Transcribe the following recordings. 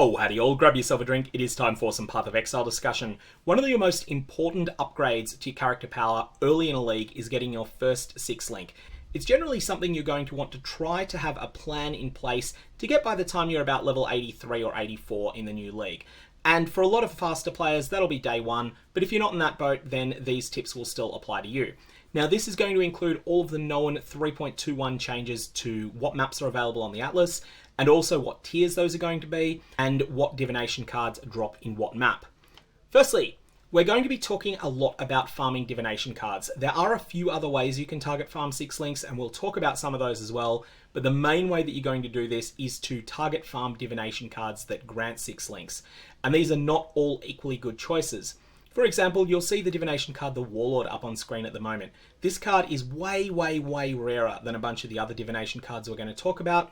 Oh, howdy all, grab yourself a drink, it is time for some PathOfExile discussion. One of the most important upgrades to your character power early in a league is getting your first 6-link. It's generally something you're going to want to try to have a plan in place to get by the time you're about level 83 or 84 in the new league. And for a lot of faster players, that'll be day one, but if you're not in that boat, then these tips will still apply to you. Now, this is going to include all of the Noone 3.21 changes to what maps are available on the Atlas, and also what tiers those are going to be, and what divination cards drop in what map. Firstly, we're going to be talking a lot about farming divination cards. There are a few other ways you can target farm 6-links, and we'll talk about some of those as well, but the main way that you're going to do this is to target farm divination cards that grant 6-links. And these are not all equally good choices. For example, you'll see the divination card, the Warlord, up on screen at the moment. This card is way rarer than a bunch of the other divination cards we're going to talk about.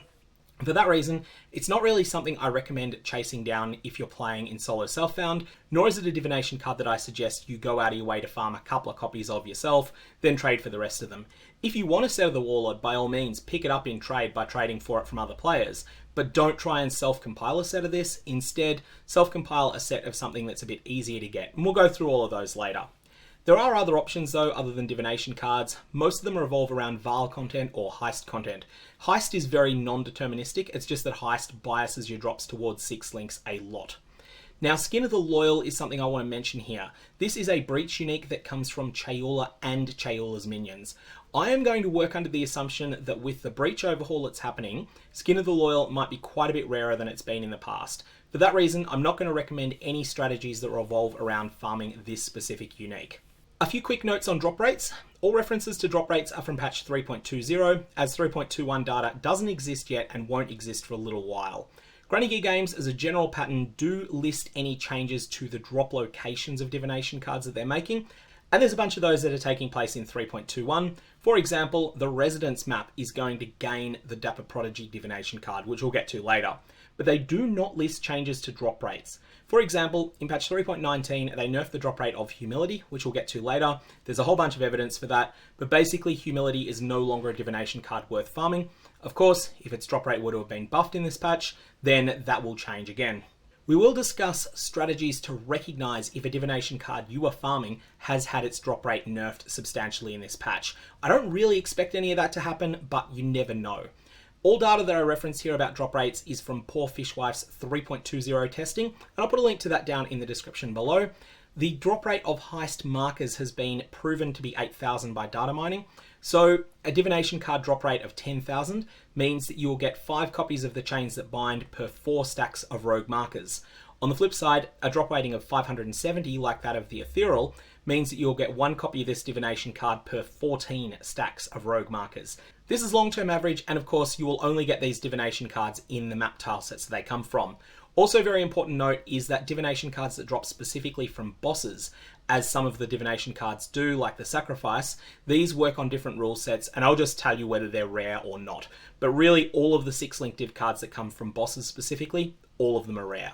For that reason, it's not really something I recommend chasing down if you're playing in solo self-found, nor is it a divination card that I suggest you go out of your way to farm a couple of copies of yourself, then trade for the rest of them. If you want to set the Warlord, by all means, pick it up in trade by trading for it from other players, but don't try and self-compile a set of this. Instead, self-compile a set of something that's a bit easier to get, and we'll go through all of those later. There are other options though, other than divination cards. Most of them revolve around Vaal content or Heist content. Heist is very non-deterministic, it's just that Heist biases your drops towards 6-links a lot. Now, Skin of the Loyal is something I want to mention here. This is a Breach unique that comes from Chayula and Chayula's minions. I am going to work under the assumption that with the Breach overhaul that's happening, Skin of the Loyal might be quite a bit rarer than it's been in the past. For that reason, I'm not going to recommend any strategies that revolve around farming this specific unique. A few quick notes on drop rates. All references to drop rates are from patch 3.20, as 3.21 data doesn't exist yet and won't exist for a little while. Granny Gear Games, as a general pattern, do list any changes to the drop locations of divination cards that they're making, and there's a bunch of those that are taking place in 3.21. For example, the Residence map is going to gain the Dapper Prodigy divination card, which we'll get to later. But they do not list changes to drop rates. For example, in patch 3.19, they nerfed the drop rate of Humility, which we'll get to later. There's a whole bunch of evidence for that, but basically Humility is no longer a divination card worth farming. Of course, if its drop rate were to have been buffed in this patch, then that will change again. We will discuss strategies to recognize if a divination card you are farming has had its drop rate nerfed substantially in this patch. I don't really expect any of that to happen, but you never know. All data that I reference here about drop rates is from Poor Fishwife's 3.20 testing, and I'll put a link to that down in the description below. The drop rate of Heist markers has been proven to be 8,000 by data mining. So a divination card drop rate of 10,000 means that you will get 5 copies of the chains that bind per 4 stacks of rogue markers. On the flip side, a drop rating of 570, like that of the Ethereal, means that you'll get 1 copy of this divination card per 14 stacks of rogue markers. This is long-term average, and of course you will only get these divination cards in the map tile sets that they come from. Also, very important note is that divination cards that drop specifically from bosses, as some of the divination cards do, like the Sacrifice, these work on different rule sets, and I'll just tell you whether they're rare or not. But really, all of the 6-link div cards that come from bosses specifically, all of them are rare.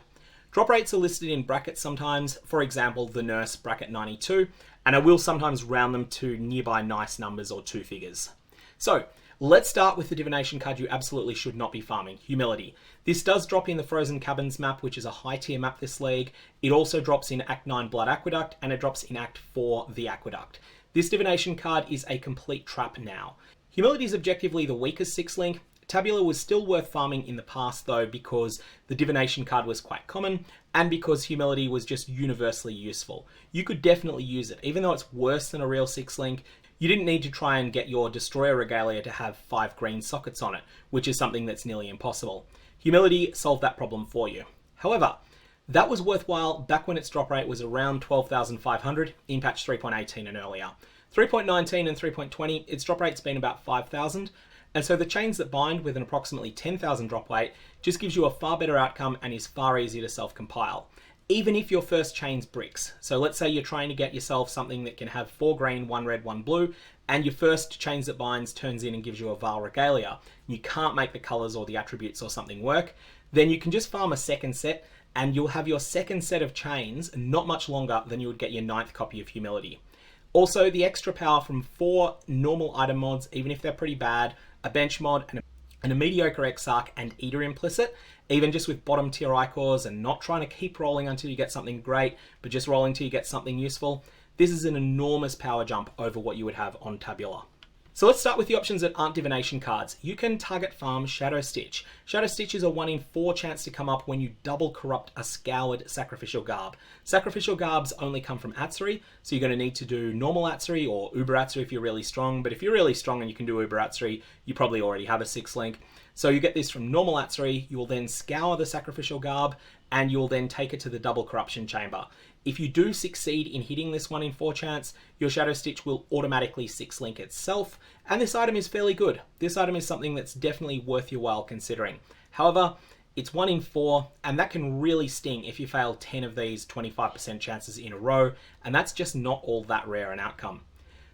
Drop rates are listed in brackets sometimes, for example, the Nurse bracket 92, and I will sometimes round them to nearby nice numbers or 2 figures. So, let's start with the divination card you absolutely should not be farming, Humility. This does drop in the Frozen Cabins map, which is a high tier map this league. It also drops in Act 9 Blood Aqueduct, and it drops in Act 4 The Aqueduct. This divination card is a complete trap now. Humility is objectively the weakest 6-link. Tabula was still worth farming in the past though, because the divination card was quite common, and because Humility was just universally useful. You could definitely use it, even though it's worse than a real 6-link. You didn't need to try and get your Destroyer Regalia to have 5 green sockets on it, which is something that's nearly impossible. Humility solved that problem for you. However, that was worthwhile back when its drop rate was around 12,500 in patch 3.18 and earlier. 3.19 and 3.20, its drop rate's been about 5,000, and so the chains that bind with an approximately 10,000 drop rate just gives you a far better outcome and is far easier to self-compile. Even if your first chain's bricks. So let's say you're trying to get yourself something that can have 4 green, 1 red, 1 blue, and your first chains that binds turns in and gives you a Vaal Regalia. You can't make the colors or the attributes or something work, then you can just farm a second set and you'll have your second set of chains not much longer than you would get your 9th copy of Humility. Also, the extra power from 4 normal item mods, even if they're pretty bad, a bench mod, and and a mediocre Exarch and Eater implicit, even just with bottom tier Icors and not trying to keep rolling until you get something great, but just rolling until you get something useful, this is an enormous power jump over what you would have on Tabula. So let's start with the options that aren't divination cards. You can target farm Shadowstitch. Shadowstitch is a 1 in 4 chance to come up when you double corrupt a scoured Sacrificial Garb. Sacrificial Garbs only come from Atzuri, so you're going to need to do normal Atzuri or Uber Atzuri if you're really strong, but if you're really strong and you can do Uber Atzuri, you probably already have a 6 link. So you get this from normal Atzuri, you will then scour the Sacrificial Garb, and you'll then take it to the double corruption chamber. If you do succeed in hitting this 1 in 4 chance, your Shadowstitch will automatically 6 link itself, and this item is fairly good. This item is something that's definitely worth your while considering. However, it's 1 in 4, and that can really sting if you fail 10 of these 25% chances in a row, and that's just not all that rare an outcome.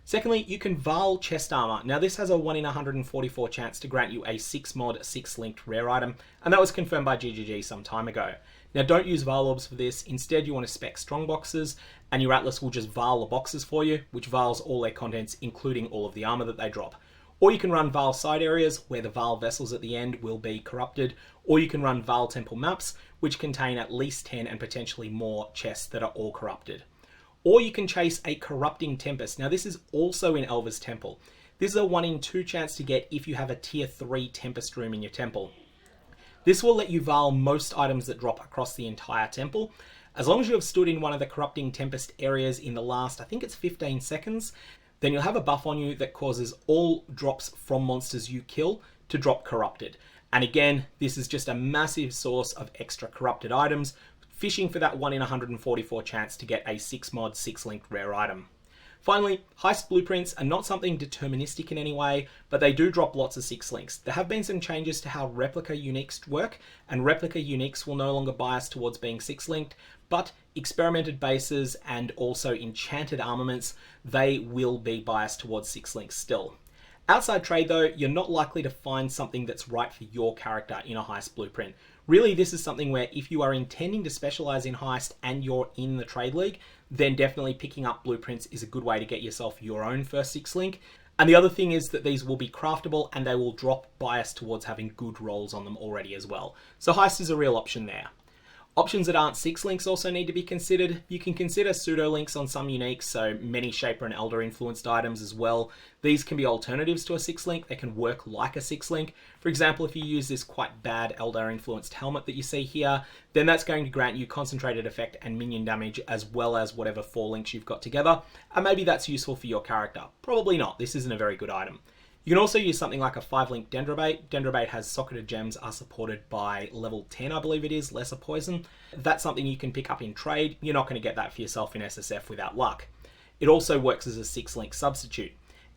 Secondly, you can Vaal Chest Armor. Now this has a 1 in 144 chance to grant you a 6 mod, 6 linked rare item, and that was confirmed by GGG some time ago. Now don't use Vaal Orbs for this, instead you want to spec Strongboxes, and your Atlas will just Vaal the boxes for you, which Vaals all their contents, including all of the armor that they drop. Or you can run Vaal side areas, where the Vaal vessels at the end will be corrupted, or you can run Vaal temple maps, which contain at least 10 and potentially more chests that are all corrupted. Or you can chase a corrupting Tempest. Now this is also in Elva's Temple. This is a 1 in 2 chance to get if you have a tier 3 Tempest room in your temple. This will let you Vaal most items that drop across the entire temple. As long as you have stood in one of the corrupting Tempest areas in the last, I think it's 15 seconds, then you'll have a buff on you that causes all drops from monsters you kill to drop corrupted. And again, this is just a massive source of extra corrupted items, fishing for that 1 in 144 chance to get a 6 mod, 6 linked rare item. Finally, Heist blueprints are not something deterministic in any way, but they do drop lots of 6 links. There have been some changes to how replica uniques work, and replica uniques will no longer bias towards being 6 linked, but experimented bases and also enchanted armaments, they will be biased towards 6 links still. Outside trade though, you're not likely to find something that's right for your character in a Heist blueprint. Really, this is something where if you are intending to specialize in Heist and you're in the trade league, then definitely picking up blueprints is a good way to get yourself your own first 6 link. And the other thing is that these will be craftable and they will drop bias towards having good rolls on them already as well. So Heist is a real option there. Options that aren't 6 links also need to be considered. You can consider Pseudolinks on some uniques, so many Shaper and Elder influenced items as well. These can be alternatives to a 6 link. They can work like a 6 link. For example, if you use this quite bad Elder influenced helmet that you see here, then that's going to grant you concentrated effect and minion damage as well as whatever 4 links you've got together. And maybe that's useful for your character. Probably not. This isn't a very good item. You can also use something like a 5-link Dendrobate. Dendrobate has socketed gems are supported by level 10, I believe it is, lesser poison. That's something you can pick up in trade. You're not going to get that for yourself in SSF without luck. It also works as a 6-link substitute.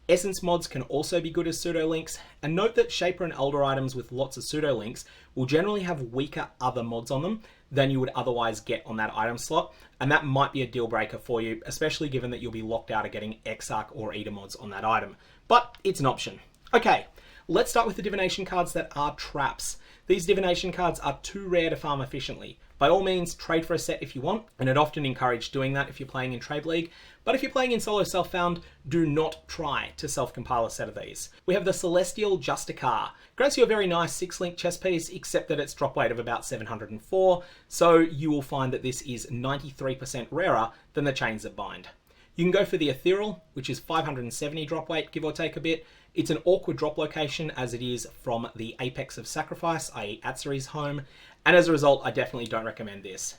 Essence mods can also be good as pseudolinks, and note that Shaper and Elder items with lots of pseudolinks will generally have weaker other mods on them than you would otherwise get on that item slot, and that might be a deal breaker for you, especially given that you'll be locked out of getting Exarch or Eater mods on that item. But it's an option. Okay, let's start with the divination cards that are traps. These divination cards are too rare to farm efficiently. By all means, trade for a set if you want, and I'd often encourage doing that if you're playing in Trade League, but if you're playing in solo self-found, do not try to self-compile a set of these. We have the Celestial Justicar. Grants you a very nice 6-link chess piece, except that its drop weight of about 704, so you will find that this is 93% rarer than the chains that bind. You can go for the Ethereal, which is 570 drop weight, give or take a bit. It's an awkward drop location as it is from the apex of sacrifice, i.e. Atzuri's home, and as a result, I definitely don't recommend this.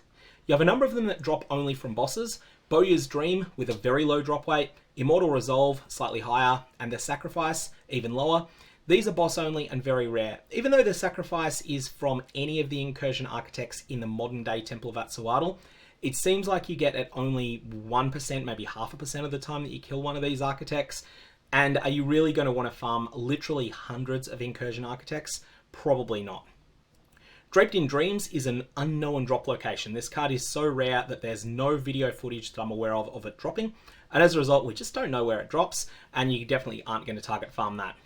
You have a number of them that drop only from bosses. Bowyer's Dream with a very low drop weight, Immortal Resolve slightly higher, and the Sacrifice even lower. These are boss only and very rare. Even though the Sacrifice is from any of the Incursion Architects in the modern day Temple of Atsuatl, it seems like you get it only 1%, maybe 0.5% of the time that you kill one of these architects. And are you really going to want to farm literally hundreds of Incursion Architects? Probably not. Draped in Dreams is an unknown drop location. This card is so rare that there's no video footage that I'm aware of it dropping. And as a result, we just don't know where it drops, and you definitely aren't going to target farm that.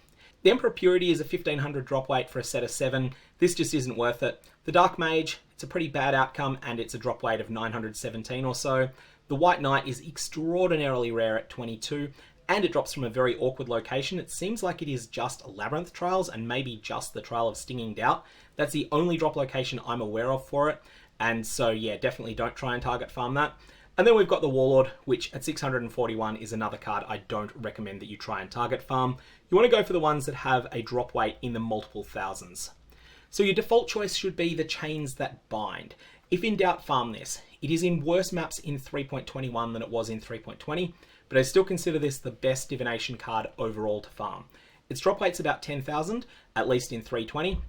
The Emperor Purity is a 1500 drop weight for a set of 7. This just isn't worth it. The Dark Mage, it's a pretty bad outcome, and it's a drop weight of 917 or so. The White Knight is extraordinarily rare at 22, and it drops from a very awkward location. It seems like it is just Labyrinth Trials and maybe just the Trial of Stinging Doubt. That's the only drop location I'm aware of for it, and so yeah, definitely don't try and target farm that. And then we've got the Warlord, which at 641 is another card I don't recommend that you try and target farm. You want to go for the ones that have a drop weight in the multiple thousands. So your default choice should be the Chains That Bind. If in doubt, farm this. It is in worse maps in 3.21 than it was in 3.20, but I still consider this the best Divination card overall to farm. Its drop weight's about 10,000, at least in 320,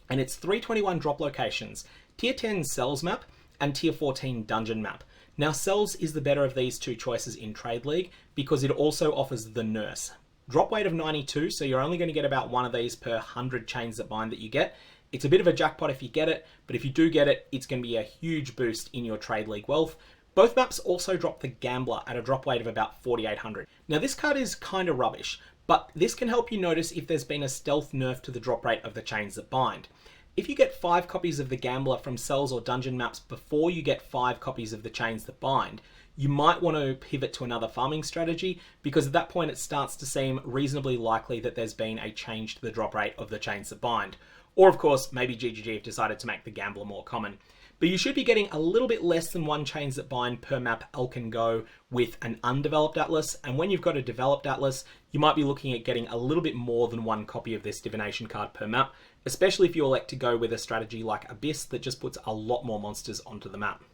and it's 321 drop locations, Tier 10 Cells map and Tier 14 Dungeon map. Now Cells is the better of these two choices in Trade League because it also offers the Nurse. Drop weight of 92, so you're only going to get about one of these per 100 Chains That Bind that you get. It's a bit of a jackpot if you get it, but if you do get it, it's going to be a huge boost in your Trade League wealth. Both maps also drop the Gambler at a drop weight of about 4,800. Now this card is kind of rubbish, but this can help you notice if there's been a stealth nerf to the drop rate of the Chains That Bind. If you get 5 copies of the Gambler from Cells or Dungeon maps before you get 5 copies of the Chains That Bind, you might want to pivot to another farming strategy, because at that point it starts to seem reasonably likely that there's been a change to the drop rate of the Chains That Bind. Or of course, maybe GGG have decided to make the Gambler more common. But you should be getting a little bit less than 1 Chains That Bind per map Elk and Go with an undeveloped Atlas, and when you've got a developed Atlas, you might be looking at getting a little bit more than 1 copy of this Divination card per map, especially if you elect to go with a strategy like Abyss that just puts a lot more monsters onto the map.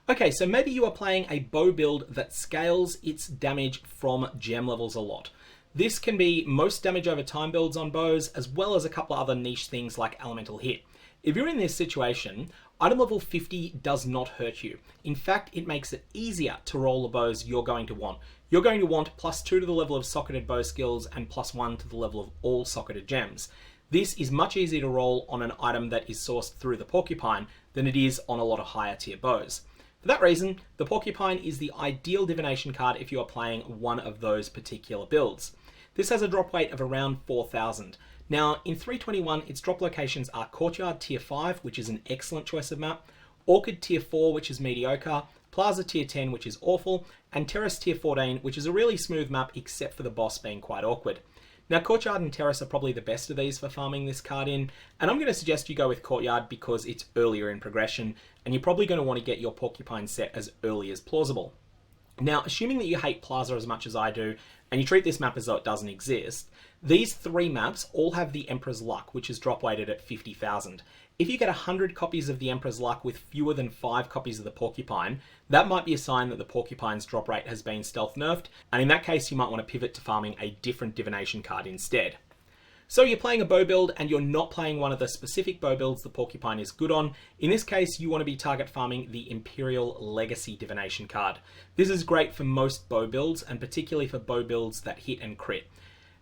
Okay, so maybe you are playing a bow build that scales its damage from gem levels a lot. This can be most damage over time builds on bows, as well as a couple of other niche things like Elemental Hit. If you're in this situation, item level 50 does not hurt you. In fact, it makes it easier to roll the bows you're going to want. You're going to want +2 to the level of socketed bow skills and +1 to the level of all socketed gems. This is much easier to roll on an item that is sourced through the Porcupine than it is on a lot of higher tier bows. For that reason, the Porcupine is the ideal Divination card if you are playing one of those particular builds. This has a drop weight of around 4,000. Now, in 321, its drop locations are Courtyard Tier 5, which is an excellent choice of map, Orchid Tier 4, which is mediocre, Plaza Tier 10, which is awful, and Terrace Tier 14, which is a really smooth map except for the boss being quite awkward. Now, Courtyard and Terrace are probably the best of these for farming this card in, and I'm going to suggest you go with Courtyard because it's earlier in progression, and you're probably going to want to get your Porcupine set as early as plausible. Now, assuming that you hate Plaza as much as I do, and you treat this map as though it doesn't exist, these 3 maps all have the Emperor's Luck, which is drop weighted at 50,000. If you get 100 copies of the Emperor's Luck with fewer than 5 copies of the Porcupine, that might be a sign that the Porcupine's drop rate has been stealth nerfed, and in that case you might want to pivot to farming a different Divination card instead. So you're playing a bow build and you're not playing one of the specific bow builds the Porcupine is good on. In this case, you want to be target farming the Imperial Legacy Divination card. This is great for most bow builds, and particularly for bow builds that hit and crit.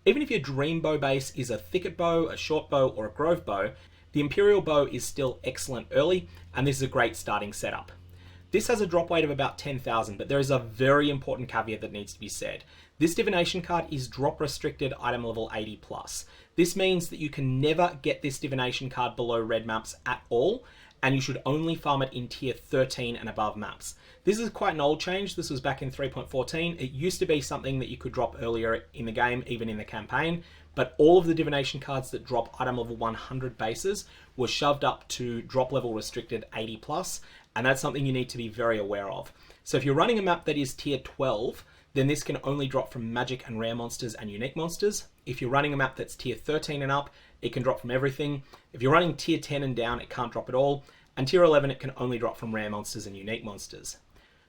Even if your dream bow base is a thicket bow, a short bow, or a grove bow, the Imperial bow is still excellent early, and this is a great starting setup. This has a drop weight of about 10,000, but there is a very important caveat that needs to be said. This Divination card is drop restricted item level 80+. This means that you can never get this Divination card below red maps at all, and you should only farm it in tier 13 and above maps. This is quite an old change. This was back in 3.14. It used to be something that you could drop earlier in the game, even in the campaign, but all of the Divination cards that drop item level 100 bases were shoved up to drop level restricted 80+, and that's something you need to be very aware of. So if you're running a map that is tier 12, then this can only drop from magic and rare monsters and unique monsters. If you're running a map that's tier 13 and up, it can drop from everything. If you're running tier 10 and down, it can't drop at all. And tier 11, it can only drop from rare monsters and unique monsters.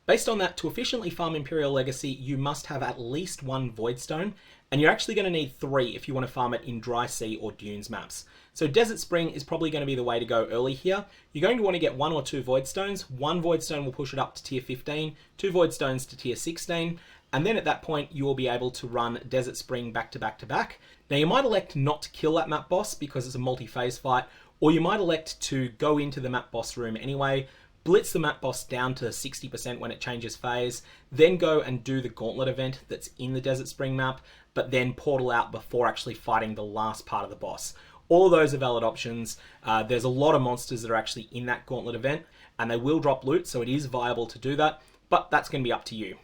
Based on that, to efficiently farm Imperial Legacy, you must have at least 1 Voidstone, and you're actually going to need 3 if you want to farm it in Dry Sea or Dunes maps. So Desert Spring is probably going to be the way to go early here. You're going to want to get 1 or 2 Voidstones. 1 Voidstone will push it up to tier 15, 2 Voidstones to tier 16, and then at that point you will be able to run Desert Spring back to back to back. Now you might elect not to kill that map boss because it's a multi-phase fight, or you might elect to go into the map boss room anyway, blitz the map boss down to 60% when it changes phase, then go and do the Gauntlet event that's in the Desert Spring map, but then portal out before actually fighting the last part of the boss. All of those are valid options. There's a lot of monsters that are actually in that Gauntlet event, and they will drop loot, so it is viable to do that, but that's going to be up to you.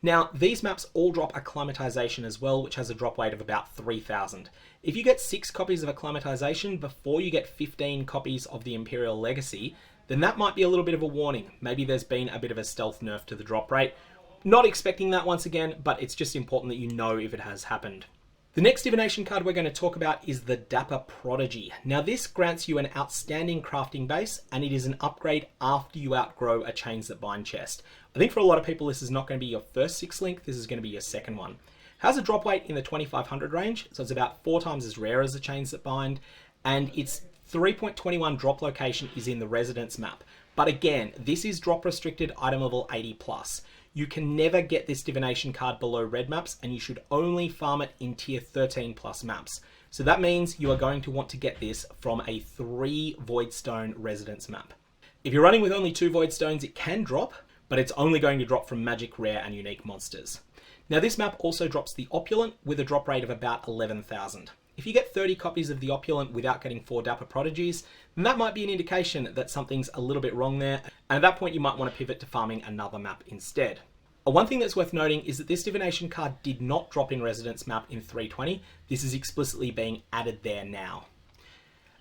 Now, these maps all drop Acclimatization as well, which has a drop weight of about 3,000. If you get 6 copies of Acclimatization before you get 15 copies of the Imperial Legacy, then that might be a little bit of a warning. Maybe there's been a bit of a stealth nerf to the drop rate. Not expecting that once again, but it's just important that you know if it has happened. The next divination card we're going to talk about is the Dapper Prodigy. Now this grants you an outstanding crafting base, and it is an upgrade after you outgrow a Chains That Bind chest. I think for a lot of people this is not going to be your first 6 link, this is going to be your second one. It has a drop weight in the 2500 range, so it's about 4 times as rare as the Chains That Bind, and its 3.21 drop location is in the Residence map. But again, this is drop restricted item level 80 plus. You can never get this divination card below red maps, and you should only farm it in tier 13 plus maps. So that means you are going to want to get this from a 3 Voidstone Residence map. If you're running with only 2 Voidstones, it can drop, but it's only going to drop from magic, rare, and unique monsters. Now this map also drops the Opulent with a drop rate of about 11,000. If you get 30 copies of the Opulent without getting 4 Dapper Prodigies, then that might be an indication that something's a little bit wrong there, and at that point you might want to pivot to farming another map instead. One thing that's worth noting is that this divination card did not drop in Residence map in 320. This is explicitly being added there now.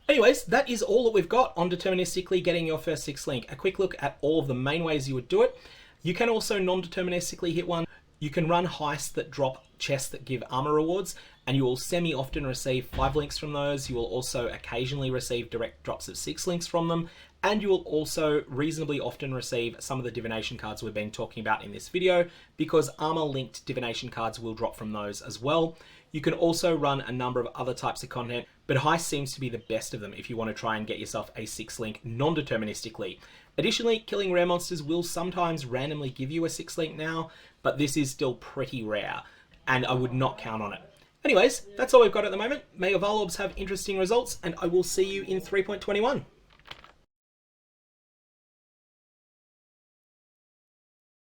Anyways, that is all that we've got on deterministically getting your first 6 link. A quick look at all of the main ways you would do it. You can also non-deterministically hit one. You can run heists that drop chests that give armor rewards, and you will semi-often receive 5 links from those. You will also occasionally receive direct drops of 6 links from them, and you will also reasonably often receive some of the divination cards we've been talking about in this video, because armor-linked divination cards will drop from those as well. You can also run a number of other types of content, but Heist seems to be the best of them if you want to try and get yourself a 6 link non-deterministically. Additionally, killing rare monsters will sometimes randomly give you a 6 link now, but this is still pretty rare, and I would not count on it. Anyways, that's all we've got at the moment. May your Vaal orbs have interesting results, and I will see you in 3.21.